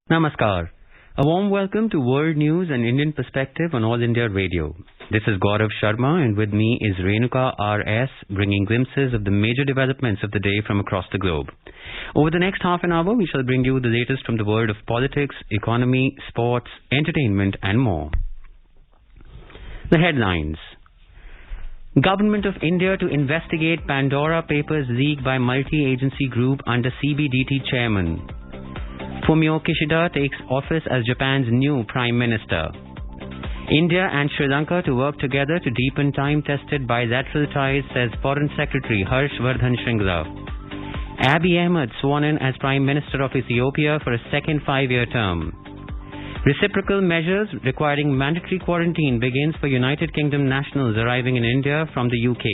Namaskar. A warm welcome to World News and Indian Perspective on All India Radio. This is Gaurav Sharma and with me is Renuka R.S. bringing glimpses of the major developments of the day from across the globe. Over the next half an hour, we shall bring you the latest from the world of politics, economy, sports, entertainment and more. The headlines. Government of India to investigate Pandora Papers leak by multi-agency group under CBDT chairman. Fumio Kishida takes office as Japan's new Prime Minister. India and Sri Lanka to work together to deepen time-tested bilateral ties, says Foreign Secretary Harsh Vardhan Shringla. Abiy Ahmed sworn in as Prime Minister of Ethiopia for a second 5-year term. Reciprocal measures requiring mandatory quarantine begins for United Kingdom nationals arriving in India from the UK.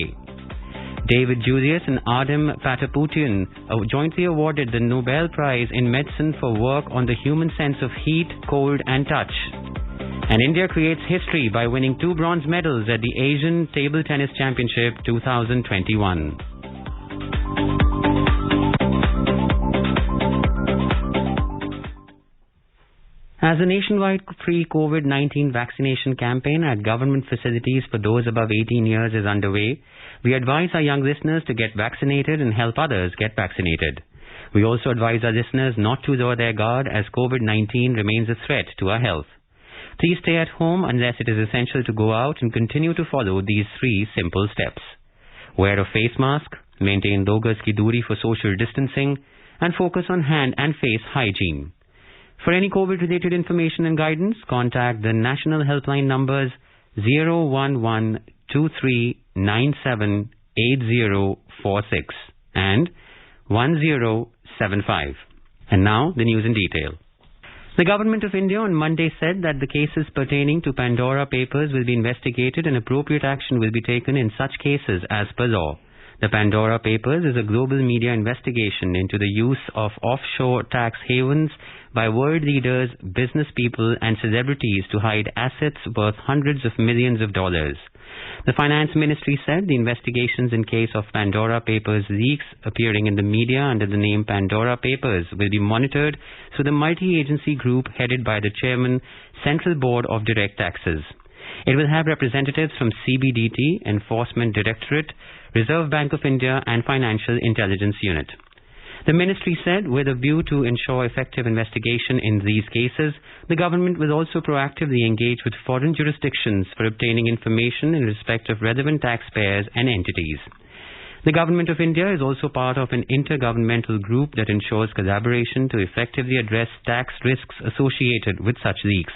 David Julius and Adam Pataputian jointly awarded the Nobel Prize in Medicine for work on the human sense of heat, cold and touch. And India creates history by winning 2 bronze medals at the Asian Table Tennis Championship 2021. As a nationwide free COVID-19 vaccination campaign at government facilities for those above 18 years is underway, we advise our young listeners to get vaccinated and help others get vaccinated. We also advise our listeners not to lower their guard as COVID-19 remains a threat to our health. Please stay at home unless it is essential to go out and continue to follow these 3 simple steps. Wear a face mask, maintain 2 gaz ki doori for social distancing, and focus on hand and face hygiene. For any COVID-related information and guidance, contact the national helpline numbers 011-2397-8046 and 1075. And now, the news in detail. The Government of India on Monday said that the cases pertaining to Pandora Papers will be investigated and appropriate action will be taken in such cases as per law. The Pandora Papers is a global media investigation into the use of offshore tax havens by world leaders, business people and celebrities to hide assets worth hundreds of millions of dollars. The Finance Ministry said the investigations in case of Pandora Papers leaks appearing in the media under the name Pandora Papers will be monitored through the multi-agency group headed by the Chairman, Central Board of Direct Taxes. It will have representatives from CBDT, Enforcement Directorate, Reserve Bank of India and Financial Intelligence Unit. The ministry said, with a view to ensure effective investigation in these cases, the government will also proactively engage with foreign jurisdictions for obtaining information in respect of relevant taxpayers and entities. The Government of India is also part of an intergovernmental group that ensures collaboration to effectively address tax risks associated with such leaks.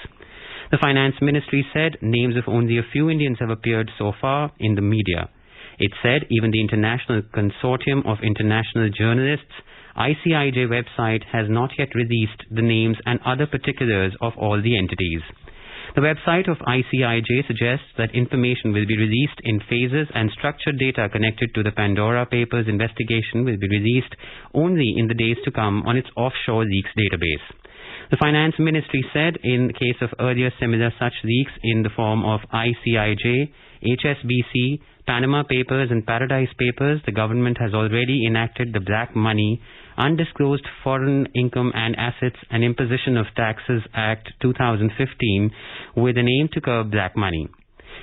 The Finance Ministry said names of only a few Indians have appeared so far in the media. It said even the International Consortium of International Journalists, ICIJ website, has not yet released the names and other particulars of all the entities. The website of ICIJ suggests that information will be released in phases and structured data connected to the Pandora Papers investigation will be released only in the days to come on its offshore leaks database. The Finance Ministry said in case of earlier similar such leaks in the form of ICIJ, HSBC, Panama Papers and Paradise Papers, the government has already enacted the Black Money, Undisclosed Foreign Income and Assets and Imposition of Taxes Act 2015 with an aim to curb black money.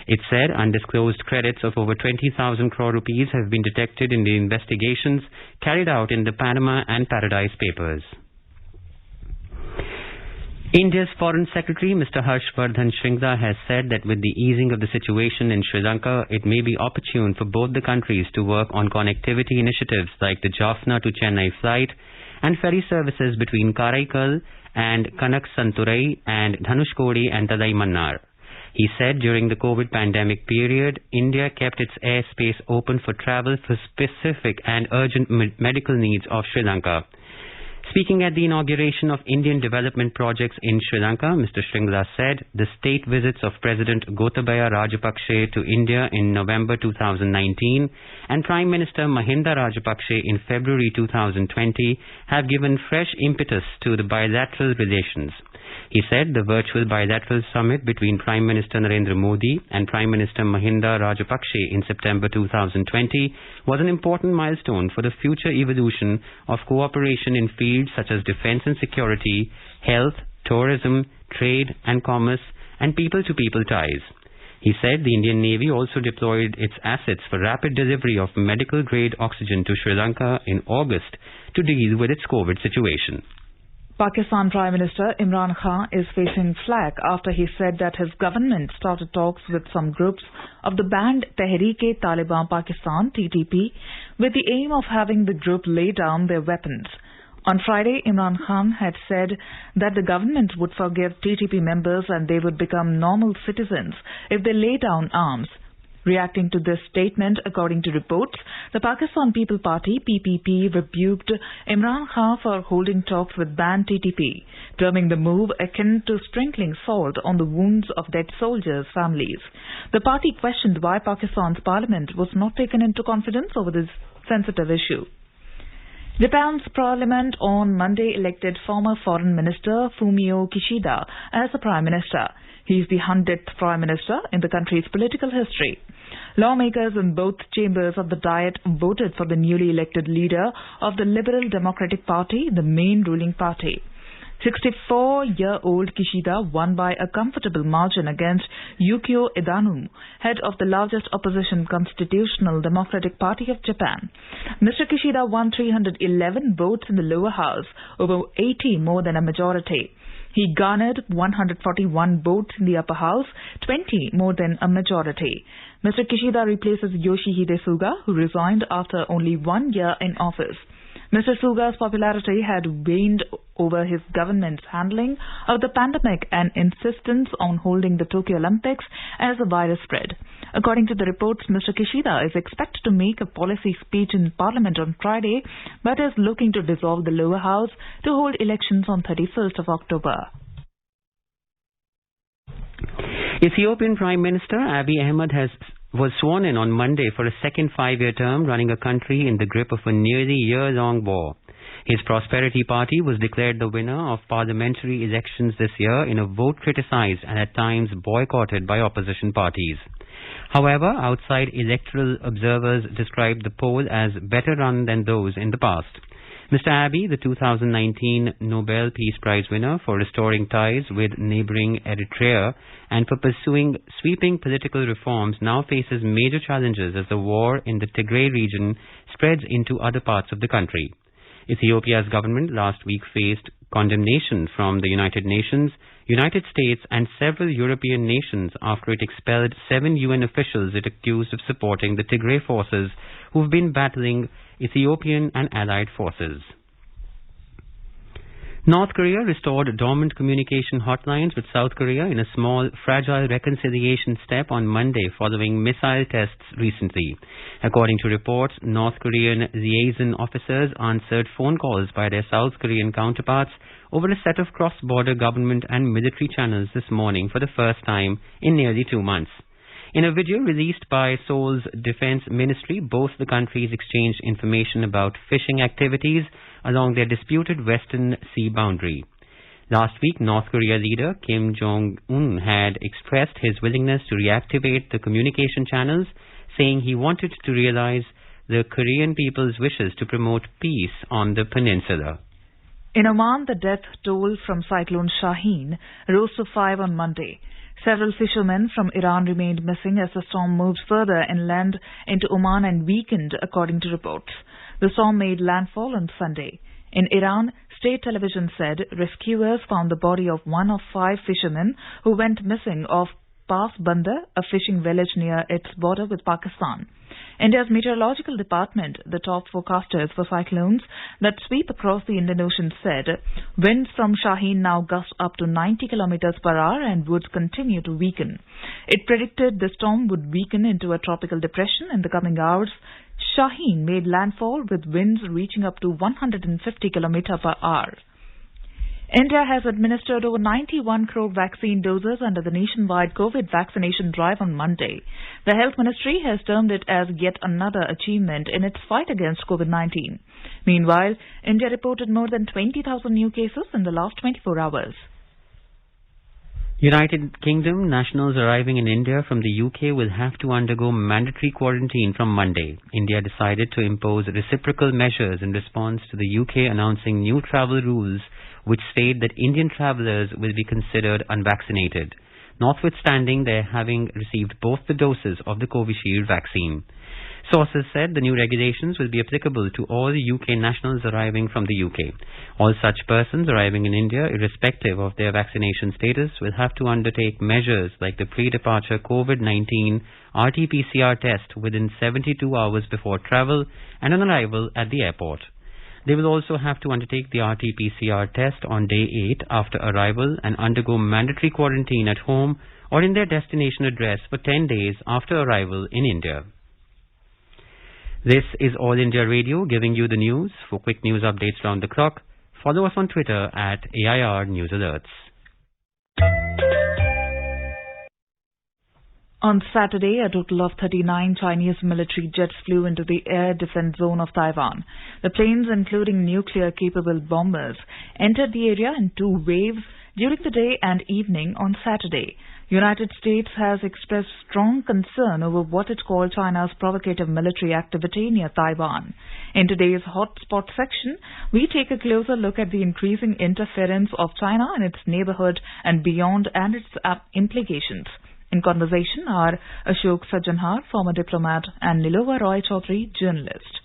It said undisclosed credits of over 20,000 crore rupees have been detected in the investigations carried out in the Panama and Paradise Papers. India's Foreign Secretary, Mr. Harsh Vardhan Shringla, has said that with the easing of the situation in Sri Lanka, it may be opportune for both the countries to work on connectivity initiatives like the Jaffna to Chennai flight and ferry services between Karaikal and Kanaksanturai and Dhanushkodi and Talaimannar. He said during the COVID pandemic period, India kept its airspace open for travel for specific and urgent medical needs of Sri Lanka. Speaking at the inauguration of Indian development projects in Sri Lanka, Mr. Shringla said the state visits of President Gotabaya Rajapakse to India in November 2019 and Prime Minister Mahinda Rajapakse in February 2020 have given fresh impetus to the bilateral relations. He said the virtual bilateral summit between Prime Minister Narendra Modi and Prime Minister Mahinda Rajapakse in September 2020 was an important milestone for the future evolution of cooperation in fields such as defense and security, health, tourism, trade and commerce, and people-to-people ties. He said the Indian Navy also deployed its assets for rapid delivery of medical-grade oxygen to Sri Lanka in August to deal with its COVID situation. Pakistan Prime Minister Imran Khan is facing flack after he said that his government started talks with some groups of the banned Tehreek-e-Taliban Pakistan (TTP) with the aim of having the group lay down their weapons. On Friday, Imran Khan had said that the government would forgive TTP members and they would become normal citizens if they lay down arms. Reacting to this statement, according to reports, the Pakistan People Party (PPP) rebuked Imran Khan for holding talks with banned TTP, terming the move akin to sprinkling salt on the wounds of dead soldiers' families. The party questioned why Pakistan's parliament was not taken into confidence over this sensitive issue. Japan's parliament on Monday elected former Foreign Minister Fumio Kishida as the Prime Minister. He is the 100th Prime Minister in the country's political history. Lawmakers in both chambers of the Diet voted for the newly elected leader of the Liberal Democratic Party, the main ruling party. 64-year-old Kishida won by a comfortable margin against Yukio Edanu, head of the largest opposition Constitutional Democratic Party of Japan. Mr. Kishida won 311 votes in the lower house, over 80 more than a majority. He garnered 141 votes in the upper house, 20 more than a majority. Mr. Kishida replaces Yoshihide Suga, who resigned after only 1 year in office. Mr. Suga's popularity had waned over his government's handling of the pandemic and insistence on holding the Tokyo Olympics as the virus spread. According to the reports, Mr. Kishida is expected to make a policy speech in Parliament on Friday, but is looking to dissolve the lower house to hold elections on 31st of October. Ethiopian Prime Minister Abiy Ahmed was sworn in on Monday for a second 5-year term, running a country in the grip of a nearly year-long war. His Prosperity Party was declared the winner of parliamentary elections this year in a vote criticized and at times boycotted by opposition parties. However, outside electoral observers described the poll as better run than those in the past. Mr. Abiy, the 2019 Nobel Peace Prize winner for restoring ties with neighboring Eritrea and for pursuing sweeping political reforms, now faces major challenges as the war in the Tigray region spreads into other parts of the country. Ethiopia's government last week faced condemnation from the United Nations, United States and several European nations after it expelled 7 UN officials it accused of supporting the Tigray forces who've been battling Ethiopian and allied forces. North Korea restored dormant communication hotlines with South Korea in a small, fragile reconciliation step on Monday following missile tests recently. According to reports, North Korean liaison officers answered phone calls by their South Korean counterparts over a set of cross-border government and military channels this morning for the first time in nearly 2 months. In a video released by Seoul's Defense Ministry, both the countries exchanged information about fishing activities along their disputed Western Sea boundary. Last week, North Korea leader Kim Jong-un had expressed his willingness to reactivate the communication channels, saying he wanted to realize the Korean people's wishes to promote peace on the peninsula. In Oman, the death toll from Cyclone Shaheen rose to 5 on Monday. Several fishermen from Iran remained missing as the storm moved further inland into Oman and weakened, according to reports. The storm made landfall on Sunday. In Iran, state television said rescuers found the body of one of 5 fishermen who went missing off Pas Bandar, a fishing village near its border with Pakistan. India's meteorological department, the top forecasters for cyclones that sweep across the Indian Ocean, said winds from Shaheen now gust up to 90 kilometers per hour and would continue to weaken. It predicted the storm would weaken into a tropical depression in the coming hours. Shaheen made landfall with winds reaching up to 150 kilometers per hour. India has administered over 91 crore vaccine doses under the nationwide COVID vaccination drive on Monday. The Health Ministry has termed it as yet another achievement in its fight against COVID-19. Meanwhile, India reported more than 20,000 new cases in the last 24 hours. United Kingdom nationals arriving in India from the UK will have to undergo mandatory quarantine from Monday. India decided to impose reciprocal measures in response to the UK announcing new travel rules which state that Indian travellers will be considered unvaccinated, notwithstanding their having received both the doses of the Covishield vaccine. Sources said the new regulations will be applicable to all UK nationals arriving from the UK. All such persons arriving in India, irrespective of their vaccination status, will have to undertake measures like the pre-departure COVID-19 RT-PCR test within 72 hours before travel and on arrival at the airport. They will also have to undertake the RT-PCR test on day 8 after arrival and undergo mandatory quarantine at home or in their destination address for 10 days after arrival in India. This is All India Radio giving you the news. For quick news updates round the clock, follow us on Twitter at AIR News Alerts. On Saturday, a total of 39 Chinese military jets flew into the air defense zone of Taiwan. The planes, including nuclear-capable bombers, entered the area in 2 waves during the day and evening on Saturday. United States has expressed strong concern over what it called China's provocative military activity near Taiwan. In today's hotspot section, we take a closer look at the increasing interference of China in its neighborhood and beyond and its implications. In conversation are Ashok Sajjanhar, former diplomat, and Nilova Roy Chaudhary, journalist.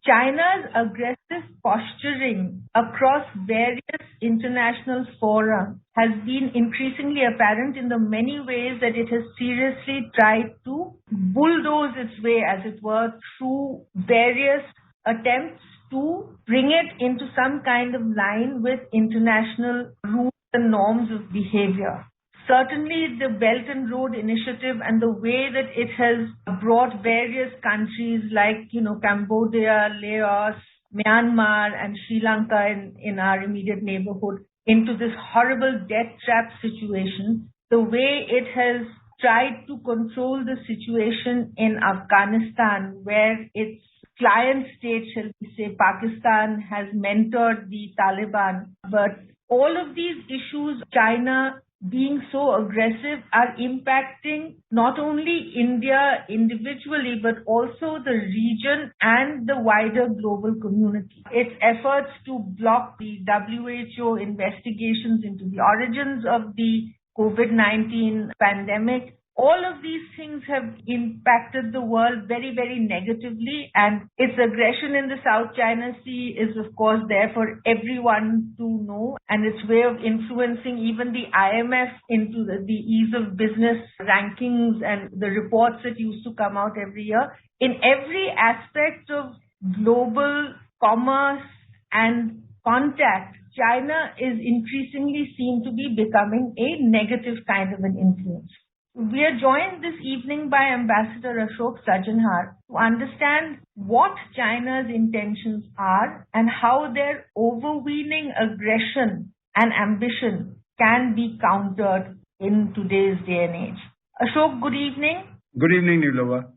China's aggressive posturing across various international fora has been increasingly apparent in the many ways that it has seriously tried to bulldoze its way, as it were, through various attempts to bring it into some kind of line with international rules and norms of behavior. Certainly, the Belt and Road Initiative and the way that it has brought various countries like, Cambodia, Laos, Myanmar, and Sri Lanka in our immediate neighborhood into this horrible death trap situation, the way it has tried to control the situation in Afghanistan, where its client state, shall we say, Pakistan, has mentored the Taliban. But all of these issues, China being so aggressive, are impacting not only India individually, but also the region and the wider global community. Its efforts to block the WHO investigations into the origins of the COVID-19 pandemic, all of these things have impacted the world very, very negatively, and its aggression in the South China Sea is, of course, there for everyone to know, and its way of influencing even the IMF into the ease of business rankings and the reports that used to come out every year. In every aspect of global commerce and contact, China is increasingly seen to be becoming a negative kind of an influence. We are joined this evening by Ambassador Ashok Sajjanhar to understand what China's intentions are and how their overweening aggression and ambition can be countered in today's day and age. Ashok, good evening. Good evening, Nilova.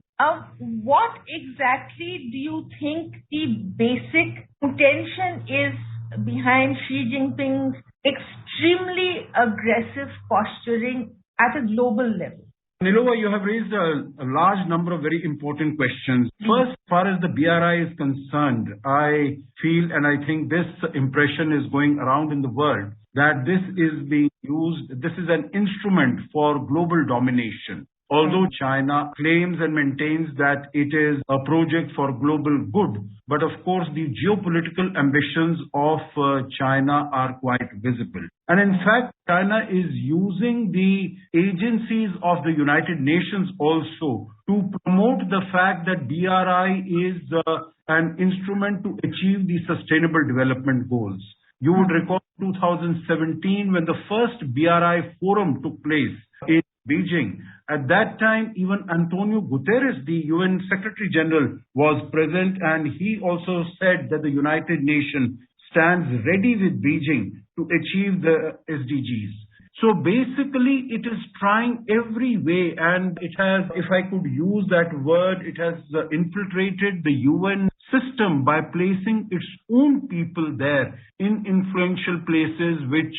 What exactly do you think the basic intention is behind Xi Jinping's extremely aggressive posturing at a global level? Nilova, you have raised a large number of very important questions. First, as far as the BRI is concerned, I feel and I think this impression is going around in the world that this is being used, this is an instrument for global domination. Although China claims and maintains that it is a project for global good, but of course the geopolitical ambitions of China are quite visible. And in fact, China is using the agencies of the United Nations also to promote the fact that BRI is an instrument to achieve the Sustainable Development Goals. You would recall 2017 when the first BRI forum took place in Beijing. At that time, even Antonio Guterres, the UN Secretary General, was present, and he also said that the United Nations stands ready with Beijing to achieve the SDGs. So basically, it is trying every way, and it has, if I could use that word, it has infiltrated the UN system system by placing its own people there in influential places, which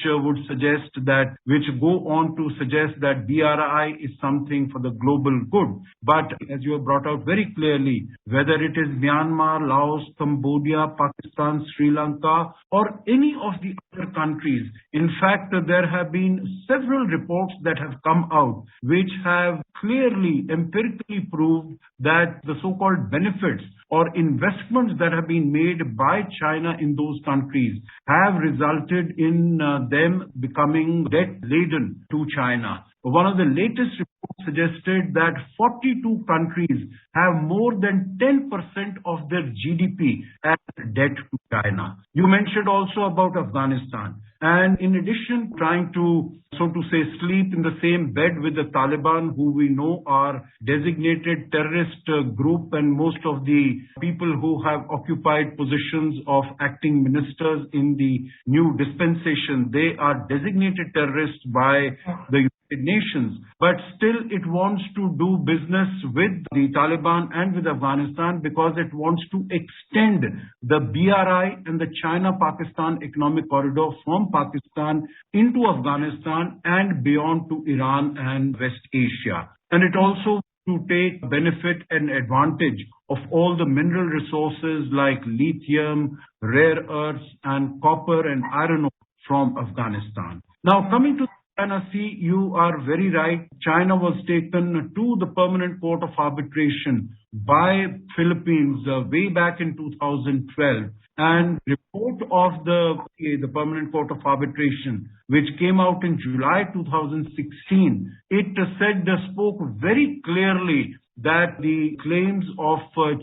which go on to suggest that BRI is something for the global good. But as you have brought out very clearly, whether it is Myanmar, Laos, Cambodia, Pakistan, Sri Lanka, or any of the other countries, in fact, there have been several reports that have come out which have clearly, empirically proved that the so-called benefits or investments that have been made by China in those countries have resulted in them becoming debt-laden to China. One of the latest reports suggested that 42 countries have more than 10% of their GDP as debt to China. You mentioned also about Afghanistan. And in addition, trying to, so to say, sleep in the same bed with the Taliban, who we know are designated terrorist group, and most of the people who have occupied positions of acting ministers in the new dispensation, they are designated terrorists by the United Nations. But still it wants to do business with the Taliban and with Afghanistan because it wants to extend the BRI and the China-Pakistan economic corridor from Pakistan into Afghanistan and beyond to Iran and West Asia. And it also to take benefit and advantage of all the mineral resources like lithium, rare earths, and copper and iron ore from Afghanistan. Now, coming to China Sea, you are very right. China was taken to the Permanent Court of Arbitration by Philippines way back in 2012. And report of the Permanent Court of Arbitration, which came out in July 2016, it spoke very clearly that the claims of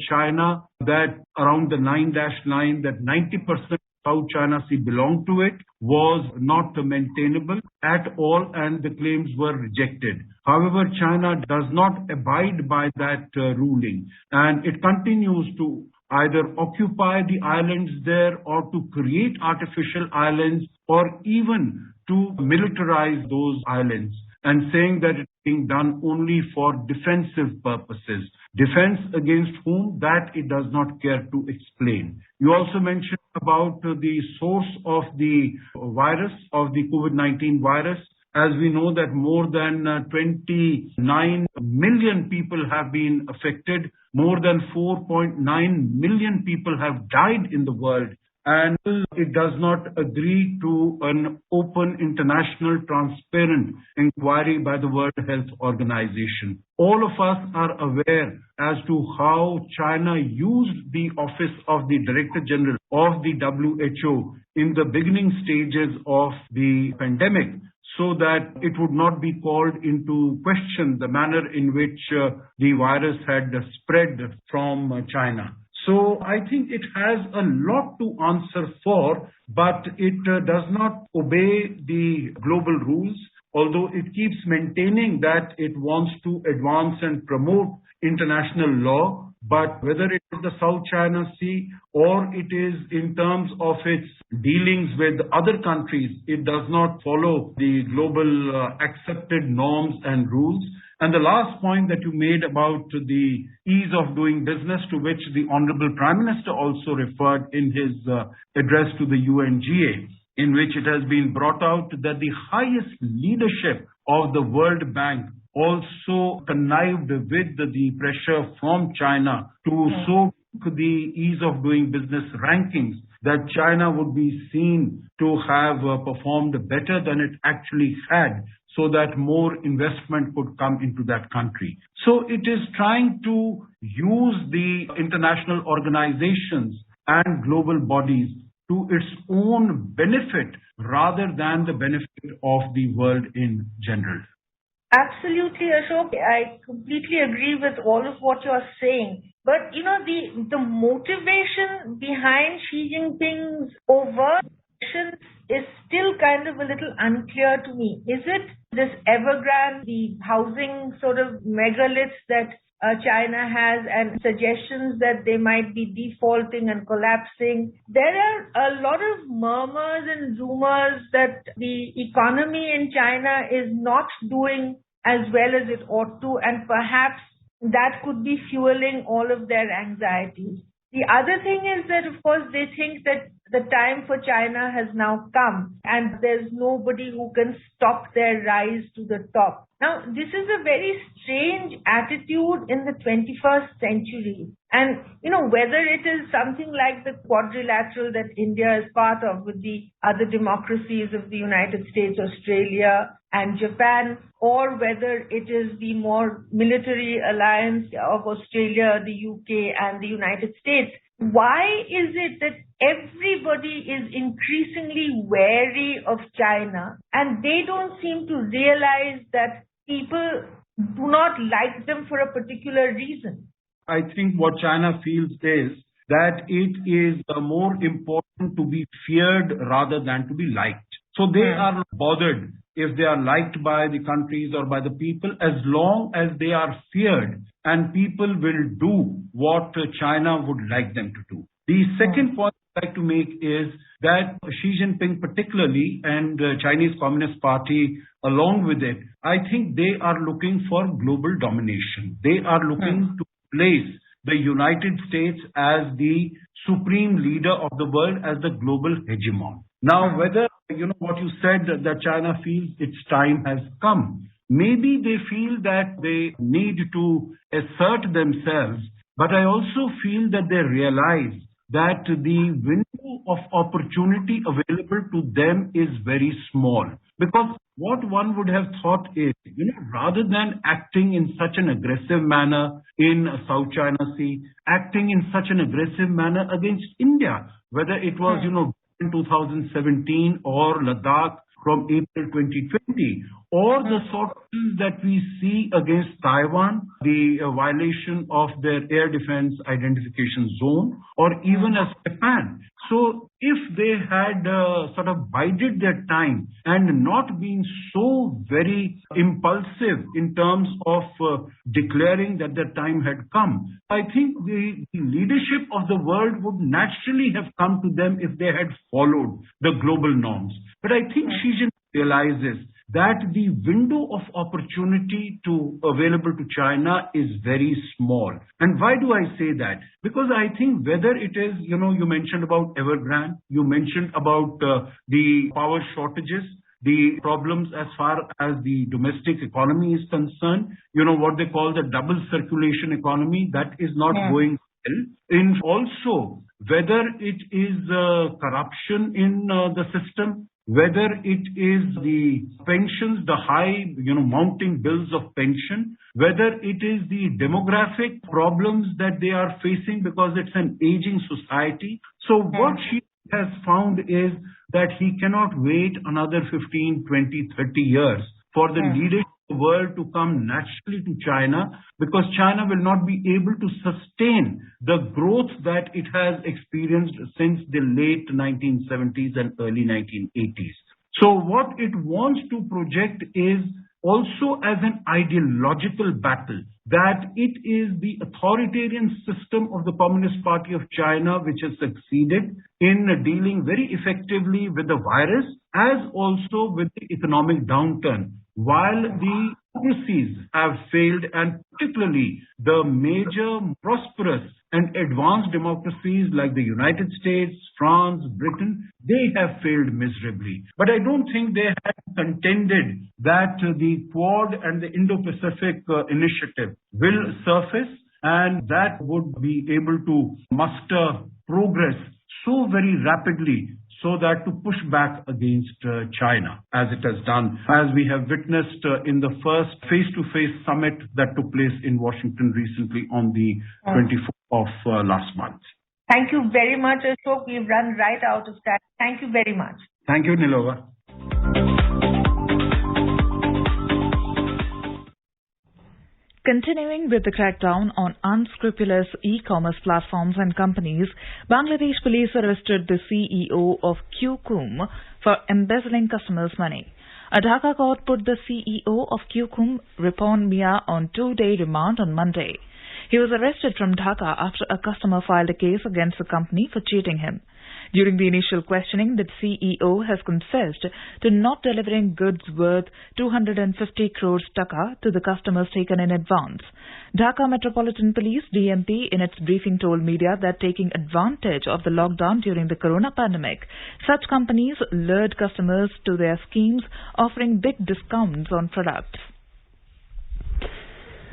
China that around the 9-9, that 90% South China Sea belonged to it, was not maintainable at all, and the claims were rejected. However, China does not abide by that ruling, and it continues to either occupy the islands there or to create artificial islands or even to militarize those islands, and saying that it's being done only for defensive purposes. Defense against whom? That it does not care to explain. You also mentioned about the source of the virus, of the COVID-19 virus. As we know that more than 29 million people have been affected, more than 4.9 million people have died in the world, and it does not agree to an open, international, transparent inquiry by the World Health Organization. All of us are aware as to how China used the office of the Director General of the WHO in the beginning stages of the pandemic, so that it would not be called into question the manner in which the virus had spread from China. So I think it has a lot to answer for, but it does not obey the global rules, although it keeps maintaining that it wants to advance and promote international law. But whether it is the South China Sea or it is in terms of its dealings with other countries, it does not follow the global accepted norms and rules. And the last point that you made about the ease of doing business, to which the Honorable Prime Minister also referred in his address to the UNGA, in which it has been brought out that the highest leadership of the World Bank also connived with the pressure from China to soak the ease of doing business rankings, that China would be seen to have performed better than it actually had, so that more investment could come into that country. So it is trying to use the international organizations and global bodies to its own benefit rather than the benefit of the world in general. Absolutely, Ashok. I completely agree with all of what you're saying. But, the motivation behind Xi Jinping's overt actions is still kind of a little unclear to me. Is it this Evergrande, the housing sort of megaliths that China has, and suggestions that they might be defaulting and collapsing? There are a lot of murmurs and rumors that the economy in China is not doing as well as it ought to, and perhaps that could be fueling all of their anxieties. The other thing is that, of course, they think that the time for China has now come and there's nobody who can stop their rise to the top. Now, this is a very strange attitude in the 21st century. And, whether it is something like the quadrilateral that India is part of with the other democracies of the United States, Australia, and Japan, or whether it is the more military alliance of Australia, the UK, and the United States. Why is it that everybody is increasingly wary of China and they don't seem to realize that people do not like them for a particular reason? I think what China feels is that it is more important to be feared rather than to be liked. So they are not bothered if they are liked by the countries or by the people, as long as they are feared and people will do what China would like them to do. The second point I'd like to make is that Xi Jinping particularly and the Chinese Communist Party along with it, I think they are looking for global domination. They are looking to place the United States as the supreme leader of the world, as the global hegemon. Now, whether, what you said, that China feels its time has come, maybe they feel that they need to assert themselves, but I also feel that they realize that the window of opportunity available to them is very small. Because what one would have thought is, rather than acting in such an aggressive manner in South China Sea, acting in such an aggressive manner against India, whether it was, in 2017 or Ladakh from April 2020, or the sort of things that we see against Taiwan, the violation of their air defense identification zone, or even as Japan. So if they had sort of bided their time and not been so very impulsive in terms of declaring that their time had come, I think the leadership of the world would naturally have come to them if they had followed the global norms. But I think Xi Jinping realizes that the window of opportunity available to China is very small. And why do I say that? Because I think whether it is, you mentioned about Evergrande, you mentioned about the power shortages, the problems as far as the domestic economy is concerned, what they call the double circulation economy, that is not going well. And also, whether it is corruption in the system, whether it is the pensions, the high, mounting bills of pension, whether it is the demographic problems that they are facing because it's an aging society. So what she has found is that he cannot wait another 15, 20, 30 years for the leadership of the world to come naturally to China, because China will not be able to sustain the growth that it has experienced since the late 1970s and early 1980s. So what it wants to project is also as an ideological battle, that it is the authoritarian system of the Communist Party of China which has succeeded in dealing very effectively with the virus as also with the economic downturn, while the policies have failed, and particularly the major prosperous and advanced democracies like the United States, France, Britain, they have failed miserably. But I don't think they have contended that the Quad and the Indo-Pacific initiative will surface, and that would be able to muster progress so very rapidly so that to push back against China, as it has done, as we have witnessed in the first face-to-face summit that took place in Washington recently on the 24th of last month. Thank you very much, Ashok. We've run right out of time. Thank you very much. Thank you, Nilova. Continuing with the crackdown on unscrupulous e-commerce platforms and companies, Bangladesh police arrested the CEO of Qcom for embezzling customers' money. A Dhaka court put the CEO of Qcom, Ripon Mia, on 2-day remand on Monday. He was arrested from Dhaka after a customer filed a case against the company for cheating him. During the initial questioning, the CEO has confessed to not delivering goods worth 250 crores taka to the customers taken in advance. Dhaka Metropolitan Police DMP in its briefing told media that taking advantage of the lockdown during the corona pandemic, such companies lured customers to their schemes offering big discounts on products.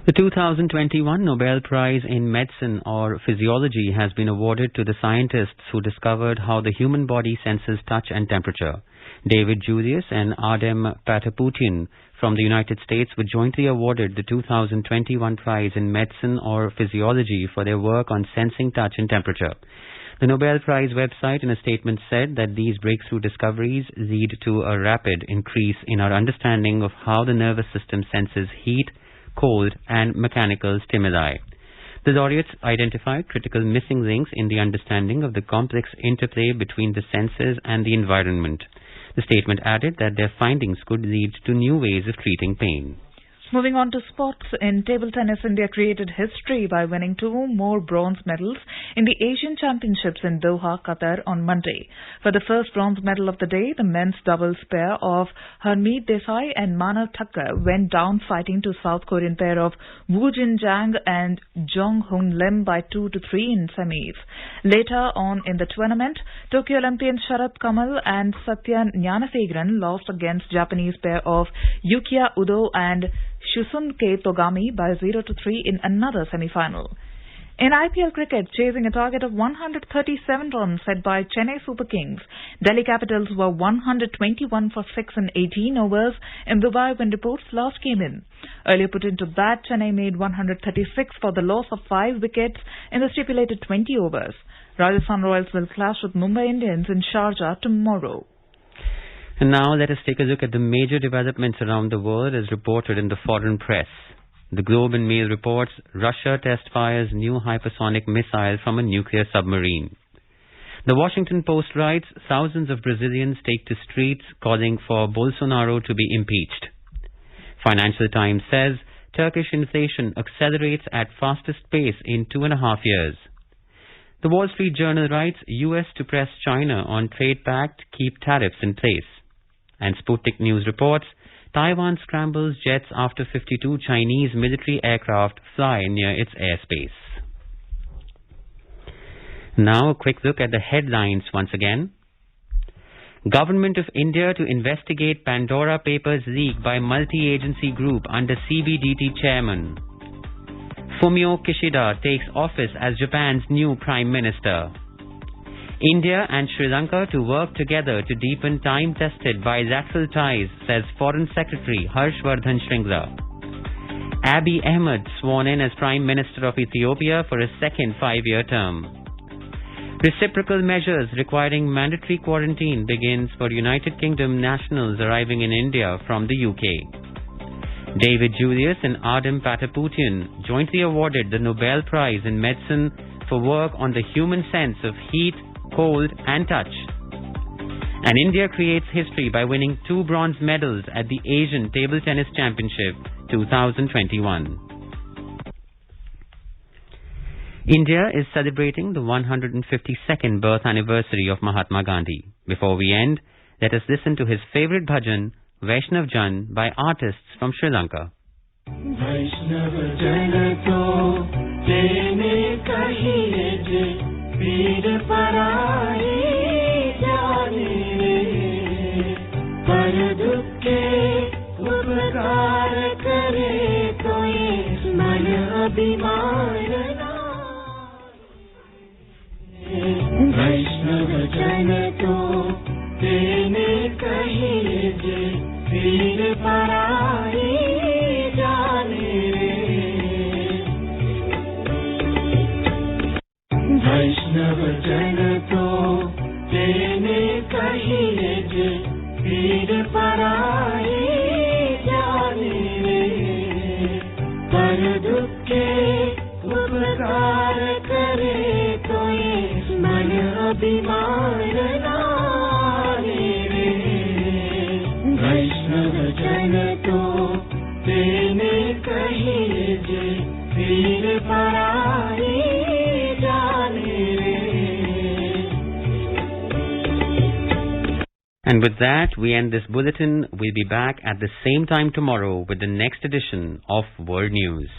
The 2021 Nobel Prize in Medicine or Physiology has been awarded to the scientists who discovered how the human body senses touch and temperature. David Julius and Adem Pataputian from the United States were jointly awarded the 2021 Prize in Medicine or Physiology for their work on sensing touch and temperature. The Nobel Prize website in a statement said that these breakthrough discoveries lead to a rapid increase in our understanding of how the nervous system senses heat, cold and mechanical stimuli. The laureates identified critical missing links in the understanding of the complex interplay between the senses and the environment. The statement added that their findings could lead to new ways of treating pain. Moving on to sports, in table tennis, India created history by winning 2 more bronze medals in the Asian Championships in Doha, Qatar on Monday. For the first bronze medal of the day, the men's doubles pair of Harmeet Desai and Manav Thakkar went down fighting to South Korean pair of Woo Jin Jang and Jong Hoon Lim by 2-3 in semis. Later on in the tournament, Tokyo Olympian Sharat Kamal and Satya Gnanasegaran lost against Japanese pair of Yukiya Udo and Shusunke Togami by 0-3 in another semi-final. In IPL cricket, chasing a target of 137 runs set by Chennai Super Kings, Delhi Capitals were 121 for 6 in 18 overs in Dubai when reports last came in. Earlier put into bat, Chennai made 136 for the loss of 5 wickets in the stipulated 20 overs. Rajasthan Royals will clash with Mumbai Indians in Sharjah tomorrow. And now let us take a look at the major developments around the world as reported in the foreign press. The Globe and Mail reports Russia test fires new hypersonic missile from a nuclear submarine. The Washington Post writes thousands of Brazilians take to streets calling for Bolsonaro to be impeached. Financial Times says Turkish inflation accelerates at fastest pace in 2.5 years. The Wall Street Journal writes US to press China on trade pact, keep tariffs in place. And Sputnik News reports Taiwan scrambles jets after 52 Chinese military aircraft fly near its airspace. Now a quick look at the headlines once again. Government of India to investigate Pandora Papers leak by multi-agency group under CBDT chairman. Fumio Kishida takes office as Japan's new Prime Minister. India and Sri Lanka to work together to deepen time-tested bilateral ties, says Foreign Secretary Harshvardhan Shringla. Abiy Ahmed sworn in as Prime Minister of Ethiopia for a second 5-year term. Reciprocal measures requiring mandatory quarantine begins for United Kingdom nationals arriving in India from the UK. David Julius and Adem Pataputian jointly awarded the Nobel Prize in Medicine for work on the human sense of heat, cold and touch. And India creates history by winning 2 bronze medals at the Asian Table Tennis Championship 2021. India is celebrating the 152nd birth anniversary of Mahatma Gandhi. Before we end, let us listen to his favorite bhajan, Vaishnav Jan, by artists from Sri Lanka. Vaishnav Jan to tene kahiye je पीर पराई जाने रे पर दुख के उपकार करे कोई मन अभिमान वैष्णव जन तो तेने कहिए जे पीर पराई जाने रे वैष्णव जन तो तेने कहिए जे पीर पराई जाने रे पर दुख के उपकार करे कोई मन अभिमान नारे रे वैष्णव जन तो तेने कहिए जे पीर पराई जाने रे And with that, we end this bulletin. We'll be back at the same time tomorrow with the next edition of World News.